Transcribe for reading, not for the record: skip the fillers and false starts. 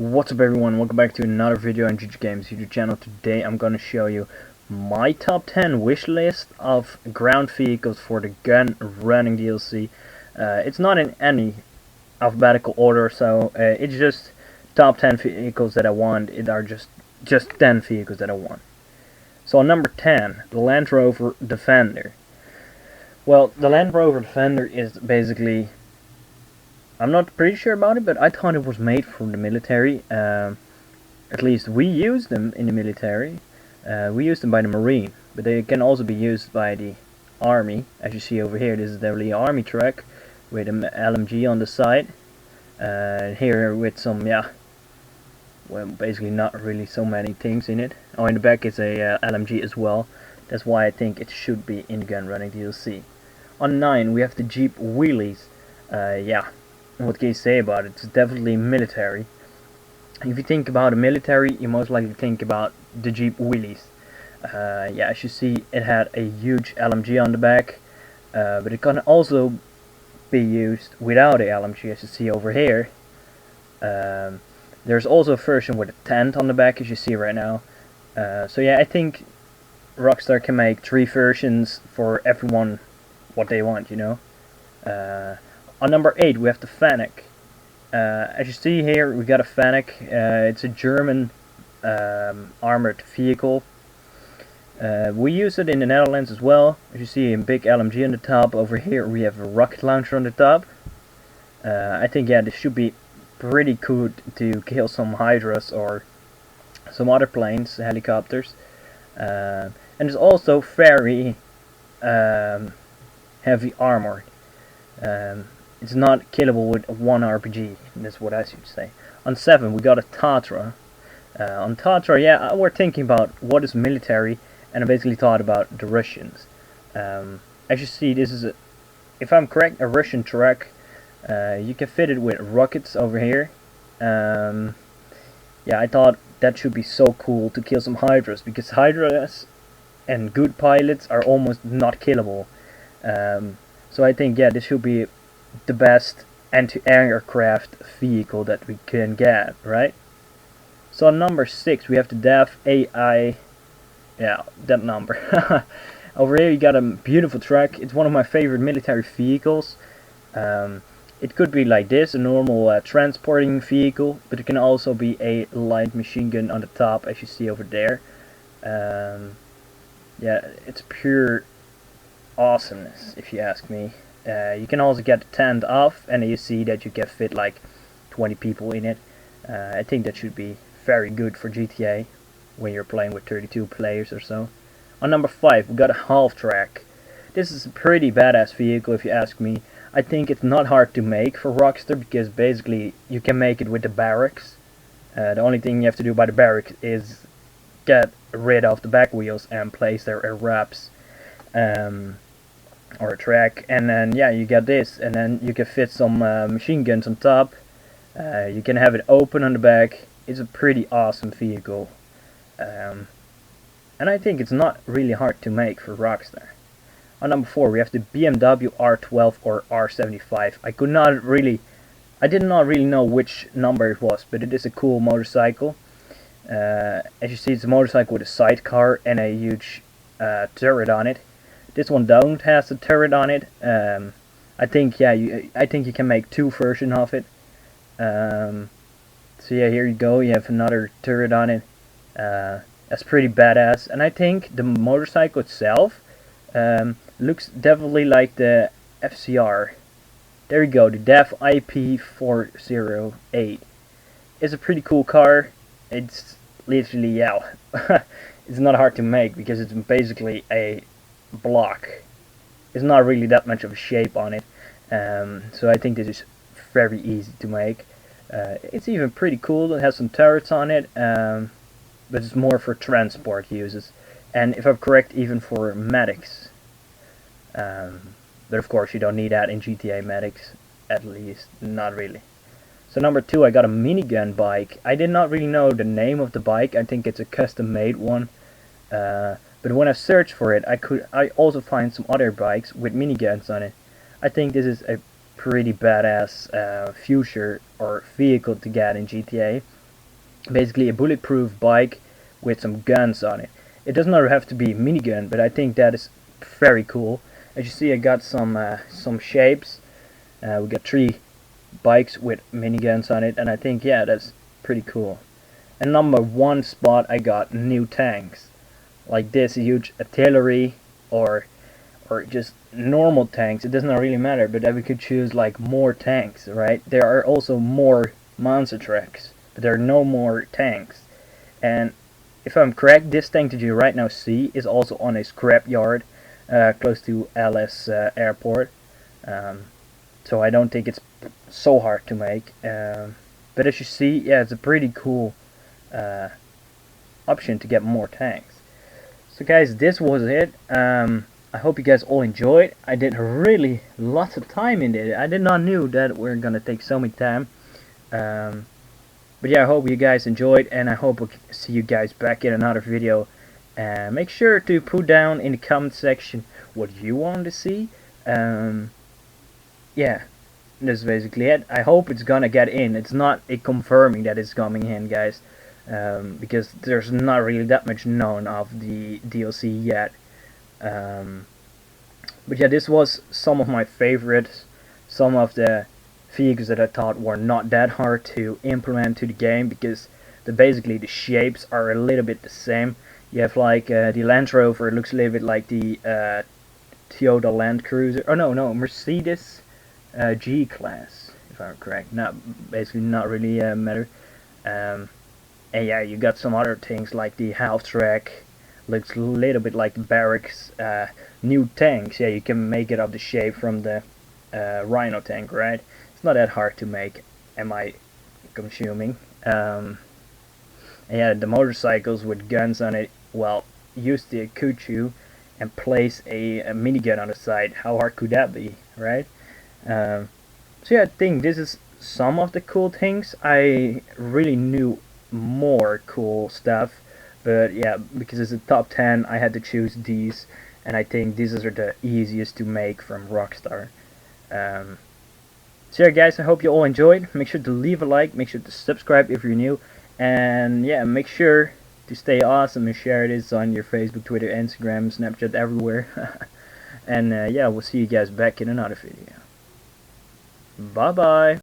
What's up everyone, welcome back to another video on GG Games YouTube channel. Today I'm gonna show you my top 10 wish list of ground vehicles for the gun running DLC. It's not in any alphabetical order, so it's just top 10 vehicles that I want. It are just 10 vehicles that I want. So on number 10, the Land Rover Defender. Well, the Land Rover Defender is basically, I'm not pretty sure about it, but I thought it was made for the military. At least we use them in the military. We use them by the Marine, but they can also be used by the Army. As you see over here, this is definitely an Army truck with an LMG on the side. Here with some, well, basically not really so many things in it. Oh, in the back is a LMG as well. That's why I think it should be in the gun running DLC. On 9, we have the Jeep Willys. What can you say about it? It's definitely military. If you think about a military, you most likely think about the Jeep Willys. As you see, it had a huge LMG on the back, but it can also be used without a LMG, as you see over here. There's also a version with a tent on the back, as you see right now. I think Rockstar can make 3 versions for everyone what they want, you know. On number 8, we have the Fanuc. As you see here, we got a Fanuc. It's a German armored vehicle. We use it in the Netherlands as well. As you see, a big LMG on the top. Over here, we have a rocket launcher on the top. I think, this should be pretty cool to kill some Hydras or some other planes, helicopters. And it's also very heavy armor. It's not killable with one RPG, that's what I should say. On 7, we got a Tatra. On Tatra, we're thinking about what is military, and I basically thought about the Russians. As you see, this is, if I'm correct, a Russian truck. You can fit it with rockets over here. I thought that should be so cool to kill some Hydras, because Hydras and good pilots are almost not killable. So I think, this should be the best anti-aircraft vehicle that we can get, right? So on number 6, we have the DAF AI. That number. Over here you got a beautiful truck. It's one of my favorite military vehicles. It could be like this, a normal transporting vehicle, but it can also be a light machine gun on the top, as you see over there. It's pure awesomeness, if you ask me. You can also get the tent off, and you see that you can fit like 20 people in it. I think that should be very good for GTA when you're playing with 32 players or so. On number 5, we got a Halftrack. This is a pretty badass vehicle, if you ask me. I think it's not hard to make for Rockstar, because basically you can make it with the barracks. The only thing you have to do by the barracks is get rid of the back wheels and place their wraps. Or a track, and then you get this, and then you can fit some machine guns on top. You can have it open on the back. It's a pretty awesome vehicle, and I think it's not really hard to make for Rockstar. On number 4, we have the BMW R12 or R75. I did not really know which number it was, but it is a cool motorcycle. As you see, it's a motorcycle with a sidecar and a huge turret on it. This one don't has a turret on it. I think you can make 2 versions of it. Here you go. You have another turret on it. That's pretty badass. And I think the motorcycle itself looks definitely like the FCR. There you go. The DEF IP408. It's a pretty cool car. It's literally it's not hard to make, because it's basically a block. It's not really that much of a shape on it, so I think this is very easy to make. It's even pretty cool. It has some turrets on it, but it's more for transport uses, and if I'm correct, even for medics. But of course you don't need that in GTA medics, at least not really. So number 2, I got a Minigun Bike. I did not really know the name of the bike. I think it's a custom made one. But when I searched for it, I also find some other bikes with miniguns on it. I think this is a pretty badass future or vehicle to get in GTA. basically a bulletproof bike with some guns on it. It does not have to be a minigun, but I think that is very cool. As you see, I got some shapes. We got 3 bikes with miniguns on it, and I think, yeah, that's pretty cool. And number 1 spot, I got new tanks, like this huge artillery or just normal tanks. It does not really matter, but that we could choose like more tanks, right? There are also more monster trucks, but there are no more tanks. And if I'm correct, this tank that you right now see is also on a scrapyard close to LS airport. So I don't think it's so hard to make. But as you see, yeah, it's a pretty cool option to get more tanks. So guys, this was it. I hope you guys all enjoyed. I did really lots of time in it. I did not knew that we're gonna take so much time. But yeah, I hope you guys enjoyed, and I hope we'll see you guys back in another video. Make sure to put down in the comment section what you want to see. Yeah, that's basically it. I hope it's gonna get in. It's not a confirming that it's coming in, guys, because there's not really that much known of the DLC yet. But yeah, this was some of my favorites, some of the vehicles that I thought were not that hard to implement to the game, because basically the shapes are a little bit the same. You have like the Land Rover, it looks a little bit like the Toyota Land Cruiser, oh no, Mercedes G-Class, if I'm correct. Basically not really matter. And yeah, you got some other things like the Halftrack, looks a little bit like the barracks. New tanks, yeah, you can make it of the shape from the Rhino tank, right? It's not that hard to make, am I consuming? And yeah, the motorcycles with guns on it, well, use the Kuchu and place a minigun on the side. How hard could that be, right? So yeah, I think this is some of the cool things. I really knew more cool stuff, but yeah, because it's a top 10, I had to choose these, and I think these are the easiest to make from Rockstar. So yeah, guys, I hope you all enjoyed. Make sure to leave a like, make sure to subscribe if you're new, and yeah, make sure to stay awesome and share this on your Facebook, Twitter, Instagram, Snapchat, everywhere. And yeah, we'll see you guys back in another video. Bye bye.